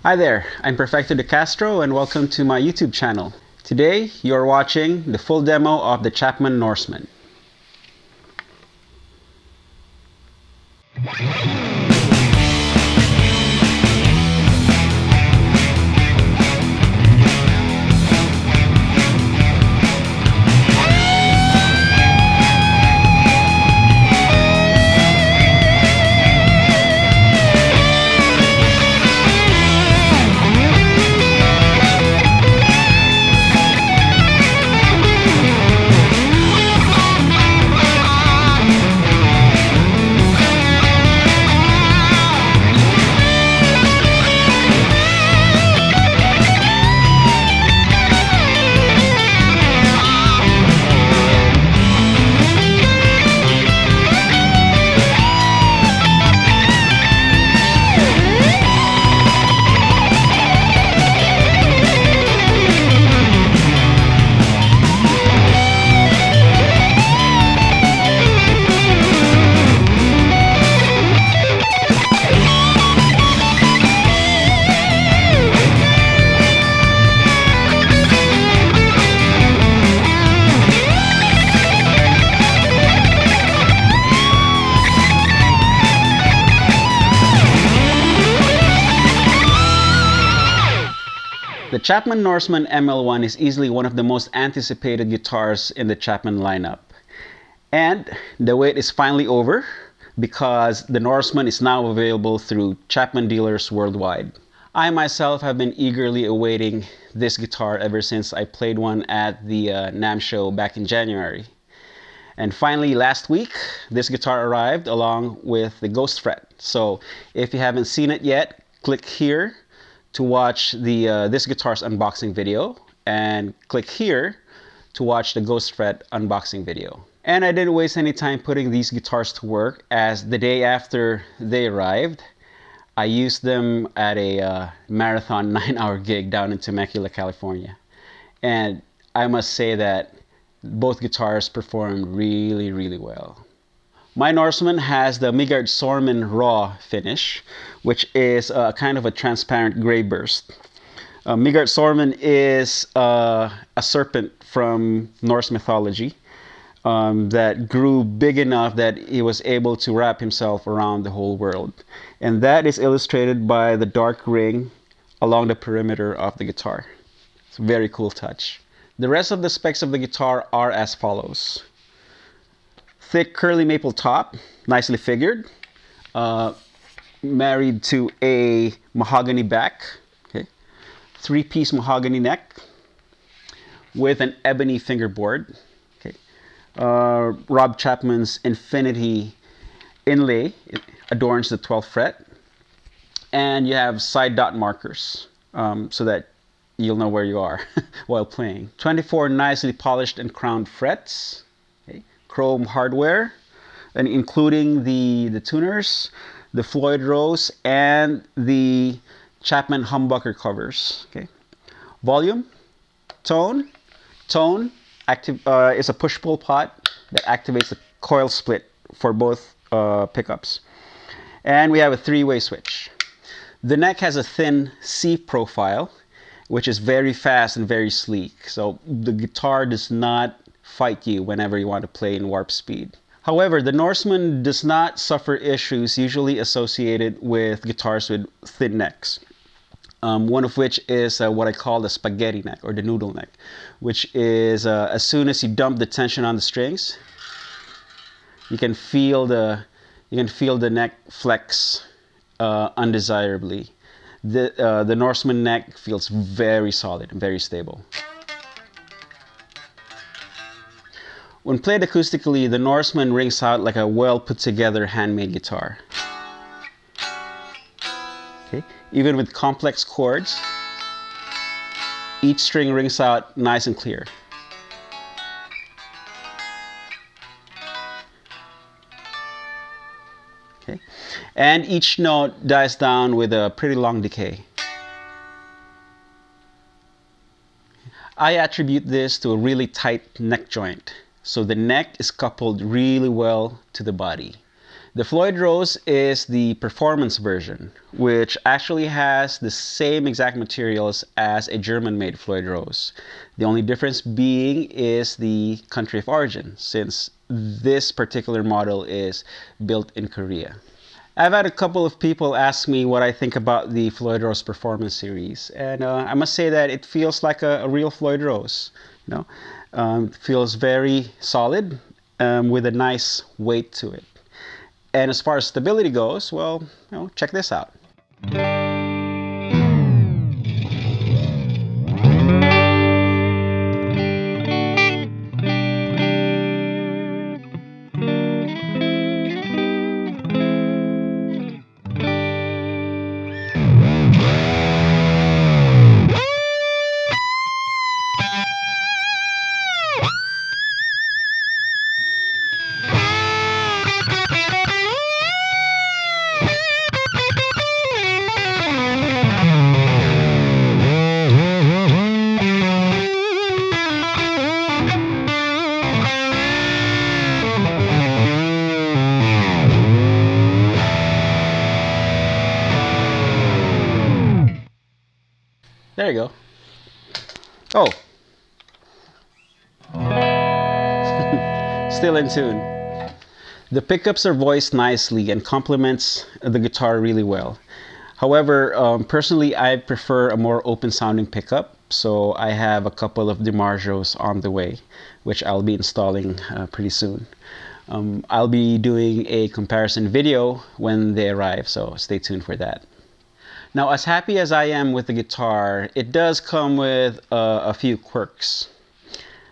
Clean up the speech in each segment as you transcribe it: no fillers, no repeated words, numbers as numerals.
Hi there, I'm Perfecto De Castro and welcome to my YouTube channel. Today you're watching the full demo of the Chapman Norseman. The Chapman Norseman ML-1 is easily one of the most anticipated guitars in the Chapman lineup. And the wait is finally over because the Norseman is now available through Chapman dealers worldwide. I myself have been eagerly awaiting this guitar ever since I played one at the NAMM show back in January. And finally last week, this guitar arrived along with the Ghost Fret. So if you haven't seen it yet, click here to watch the this guitar's unboxing video, and click here to watch the Ghost Fret unboxing video. And I didn't waste any time putting these guitars to work, as the day after they arrived, I used them at a marathon 9-hour gig down in Temecula, California. And I must say that both guitars performed really well. My Norseman has the Midgard Sorman Raw finish, which is kind of a transparent gray burst. Midgard Sorman is a serpent from Norse mythology that grew big enough that he was able to wrap himself around the whole world. And that is illustrated by the dark ring along the perimeter of the guitar. It's a very cool touch. The rest of the specs of the guitar are as follows. Thick curly maple top, nicely figured, married to a mahogany back, okay. 3-piece mahogany neck with an ebony fingerboard, okay. Rob Chapman's Infinity inlay adorns the 12th fret, and you have side dot markers so that you'll know where you are while playing. 24 nicely polished and crowned frets. Chrome hardware, and including the tuners, the Floyd rose, and the Chapman humbucker covers. Okay. Volume, tone is a push-pull pot that activates the coil split for both pickups. And we have a 3-way switch. The neck has a thin C profile, which is very fast and very sleek. So the guitar does not fight you whenever you want to play in warp speed. However, the Norseman does not suffer issues usually associated with guitars with thin necks. One of which is what I call the spaghetti neck, or the noodle neck, which is as soon as you dump the tension on the strings, you can feel the neck flex undesirably. The Norseman neck feels very solid and very stable. When played acoustically, the Norseman rings out like a well put together handmade guitar. Okay. Even with complex chords, each string rings out nice and clear. Okay. And each note dies down with a pretty long decay. I attribute this to a really tight neck joint. So the neck is coupled really well to the body. The Floyd Rose is the performance version, which actually has the same exact materials as a German-made Floyd Rose. The only difference being is the country of origin, since this particular model is built in Korea. I've had a couple of people ask me what I think about the Floyd Rose Performance Series, and I must say that it feels like a real Floyd Rose. It feels very solid with a nice weight to it. And as far as stability goes, well, check this out. There you go. Oh. Still in tune. The pickups are voiced nicely and complements the guitar really well. However, personally, I prefer a more open sounding pickup, so I have a couple of DiMarzios on the way, which I'll be installing pretty soon. I'll be doing a comparison video when they arrive, so stay tuned for that. Now, as happy as I am with the guitar, it does come with a few quirks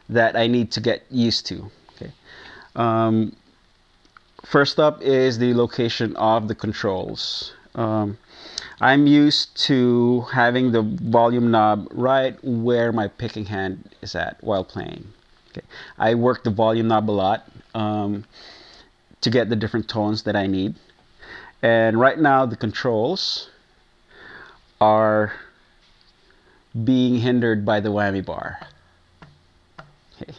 that I need to get used to. Okay. First up is the location of the controls. I'm used to having the volume knob right where my picking hand is at while playing. Okay. I work the volume knob a lot to get the different tones that I need. And right now, the controls are being hindered by the whammy bar. Okay.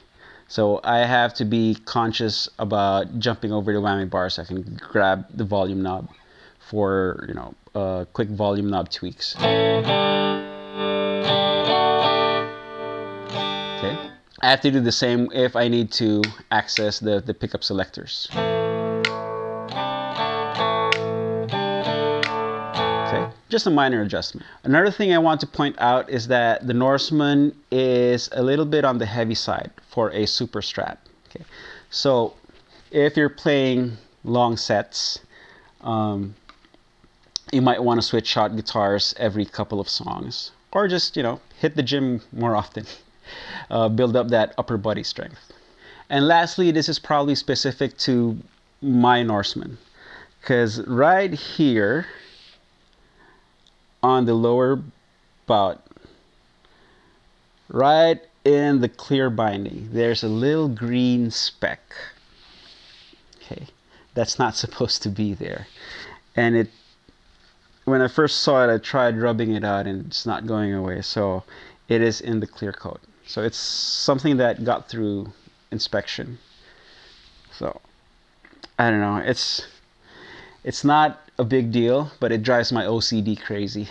So I have to be conscious about jumping over the whammy bar so I can grab the volume knob for quick volume knob tweaks. Okay. I have to do the same if I need to access the pickup selectors. Just a minor adjustment. Another thing I want to point out is that the Norseman is a little bit on the heavy side for a super strat. Okay. So if you're playing long sets, you might want to switch out guitars every couple of songs, or just hit the gym more often. Build up that upper body strength. And lastly, this is probably specific to my Norseman, because right here on the lower bout, right in the clear binding, there's a little green speck. Okay, that's not supposed to be there. And when I first saw it, I tried rubbing it out and it's not going away. So it is in the clear coat. So it's something that got through inspection. So I don't know. It's not a big deal, but it drives my OCD crazy.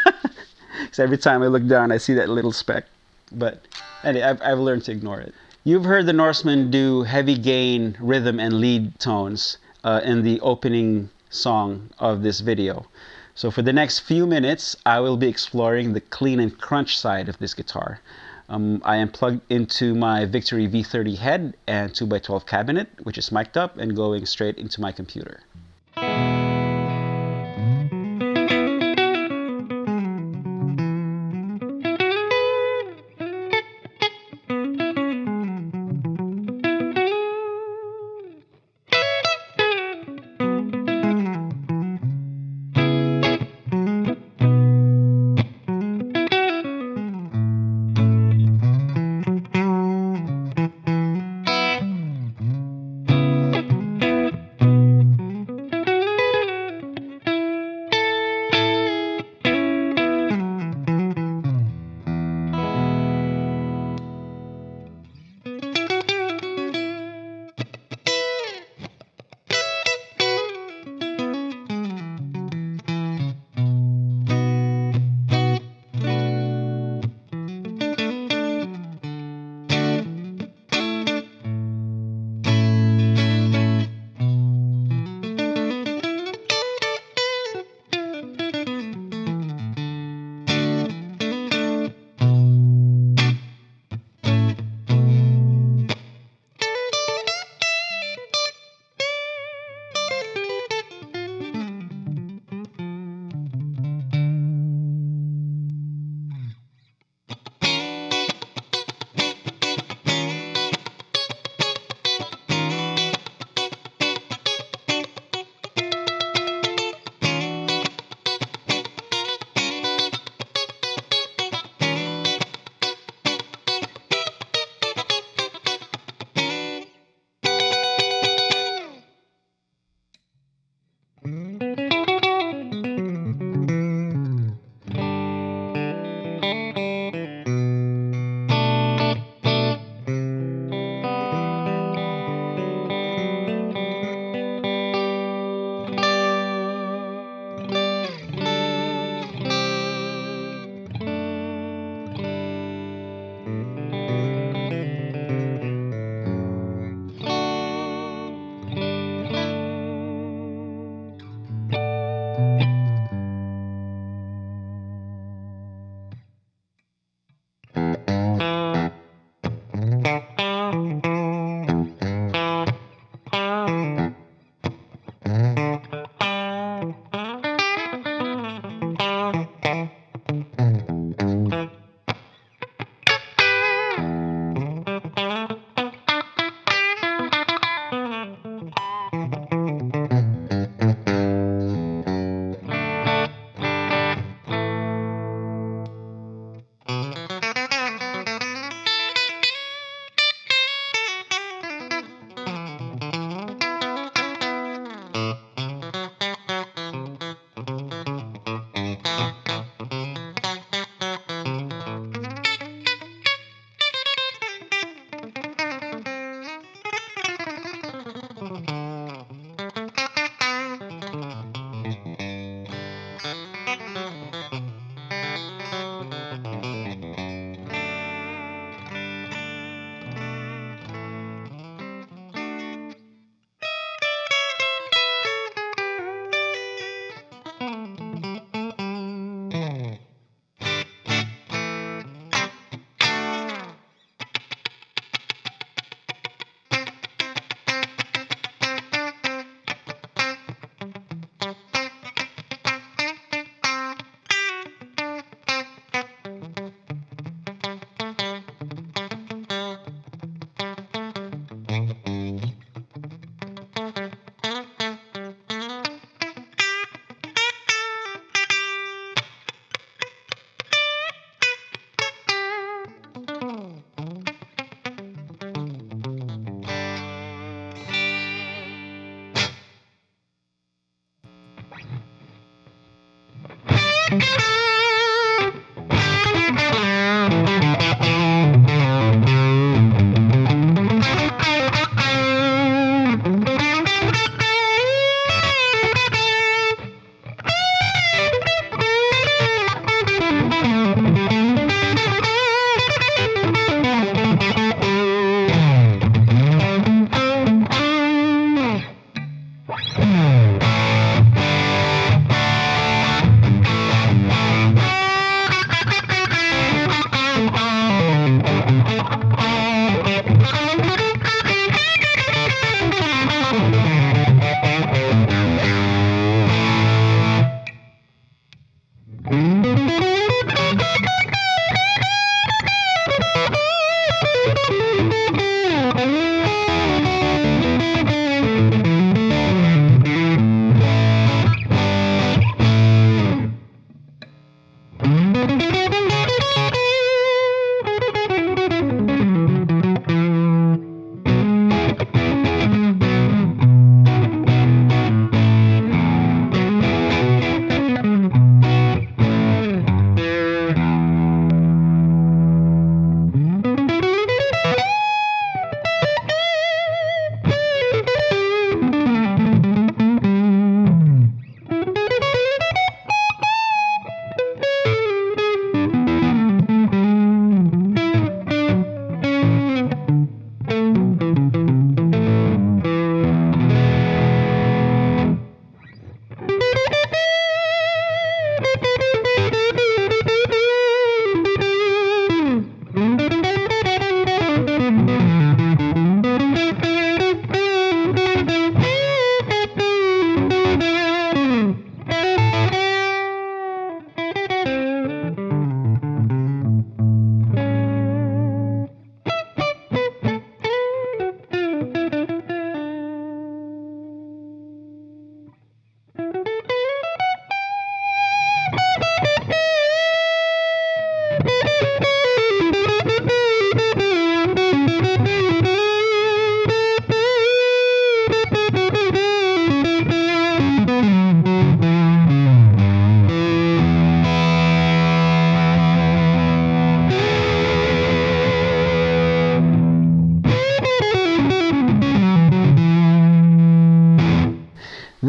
Because every time I look down, I see that little speck. But anyway, I've learned to ignore it. You've heard the Norseman do heavy gain, rhythm, and lead tones in the opening song of this video. So for the next few minutes, I will be exploring the clean and crunch side of this guitar. I am plugged into my Victory V30 head and 2x12 cabinet, which is mic'd up and going straight into my computer.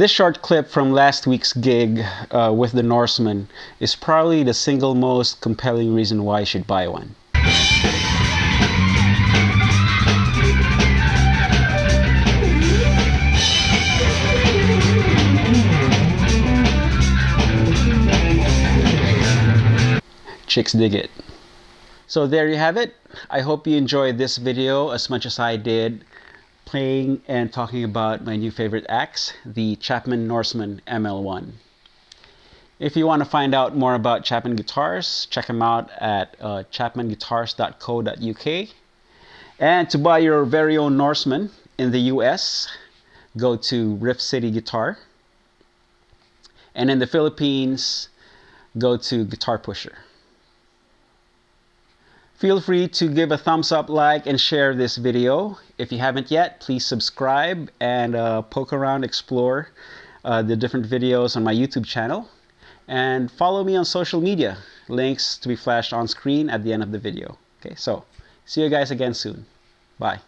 This short clip from last week's gig with the Norseman is probably the single most compelling reason why you should buy one. Chicks dig it. So there you have it. I hope you enjoyed this video as much as I did playing and talking about my new favorite axe, the Chapman Norseman ML-1. If you want to find out more about Chapman Guitars, check them out at chapmanguitars.co.uk. And to buy your very own Norseman in the US, go to Rift City Guitar. And in the Philippines, go to Guitar Pusher. Feel free to give a thumbs up, like, and share this video. If you haven't yet, please subscribe and poke around, explore the different videos on my YouTube channel. And follow me on social media. Links to be flashed on screen at the end of the video. Okay, so see you guys again soon. Bye.